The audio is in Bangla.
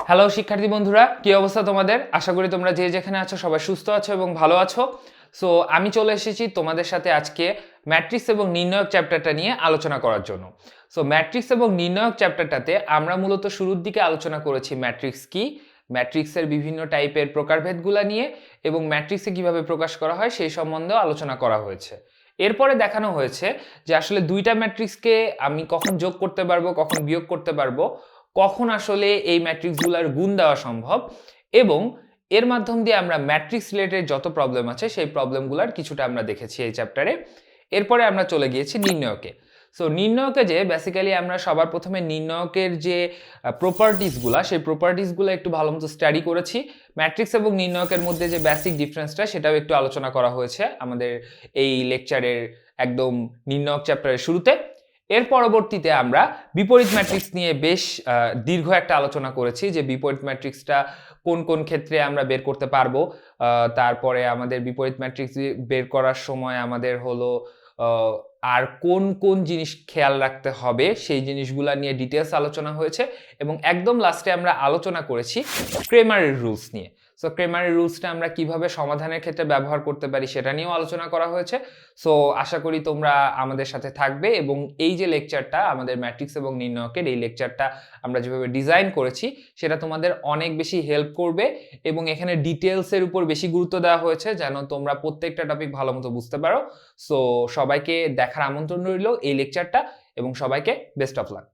হ্যালো শিক্ষার্থী বন্ধুরা, কি অবস্থা তোমাদের? আশা করি তোমরা যে যেখানে আছো সবাই সুস্থ আছো এবং ভালো আছো। সো আমি চলে এসেছি তোমাদের সাথে আজকে ম্যাট্রিক্স এবং নির্ণায়ক চ্যাপ্টারটা নিয়ে আলোচনা করার জন্য। সো ম্যাট্রিক্স এবং নির্ণায়ক চ্যাপ্টারটাতে আমরা মূলত শুরুর দিকে আলোচনা করেছি ম্যাট্রিক্স কি, ম্যাট্রিক্সের বিভিন্ন টাইপের প্রকারভেদগুলো নিয়ে এবং ম্যাট্রিক্সে কিভাবে প্রকাশ করা হয় সেই সম্বন্ধেও আলোচনা করা হয়েছে। এরপরে দেখানো হয়েছে যে আসলে দুইটা ম্যাট্রিক্সকে আমি কখন যোগ করতে পারবো, কখন বিয়োগ করতে পারবো, কখন আসলে এই ম্যাট্রিক্সগুলোর গুণ দেওয়া সম্ভব এবং এর মাধ্যম দিয়ে আমরা ম্যাট্রিক্স রিলেটেড যত প্রবলেম আছে সেই প্রবলেমগুলোর কিছুটা আমরা দেখেছি এই চ্যাপ্টারে। এরপরে আমরা চলে গিয়েছি নির্ণয়কে। সো নির্ণয়কে যে বেসিক্যালি আমরা সবার প্রথমে নির্ণয়কের যে প্রপার্টিসগুলা সেই প্রপার্টিসগুলো একটু ভালো মতো স্টাডি করেছি। ম্যাট্রিক্স এবং নির্ণয়কের মধ্যে যে বেসিক ডিফারেন্সটা সেটাও একটু আলোচনা করা হয়েছে আমাদের এই লেকচারের একদম নির্ণয়ক চ্যাপ্টারের শুরুতে। এর পরবর্তীতে আমরা বিপরীত ম্যাট্রিক্স নিয়ে বেশ দীর্ঘ একটা আলোচনা করেছি যে বিপরীত ম্যাট্রিক্সটা কোন কোন ক্ষেত্রে আমরা বের করতে পারবো। তারপরে আমাদের বিপরীত ম্যাট্রিক্স বের করার সময় আমাদের হলো আর কোন কোন জিনিস খেয়াল রাখতে হবে সেই জিনিসগুলো নিয়ে ডিটেলস আলোচনা হয়েছে এবং একদম লাস্টে আমরা আলোচনা করেছি ক্রেমারের রুলস নিয়ে। সো ক্রেমারের রুলসটা আমরা কিভাবে সমাধানের ক্ষেত্রে ব্যবহার করতে পারি সেটা নিয়েও আলোচনা করা হয়েছে। সো আশা করি তোমরা আমাদের সাথে থাকবে এবং এই যে লেকচারটা আমাদের ম্যাট্রিক্স এবং নির্ণয়কের এই লেকচারটা আমরা যেভাবে ডিজাইন করেছি সেটা তোমাদের অনেক বেশি হেল্প করবে এবং এখানে ডিটেলসের উপর বেশি গুরুত্ব দেওয়া হয়েছে যেন তোমরা প্রত্যেকটা টপিক ভালো মতো বুঝতে পারো। সো সবাইকে দেখার আমন্ত্রণ রইল এই লেকচারটা এবং সবাইকে বেস্ট অফ লাক।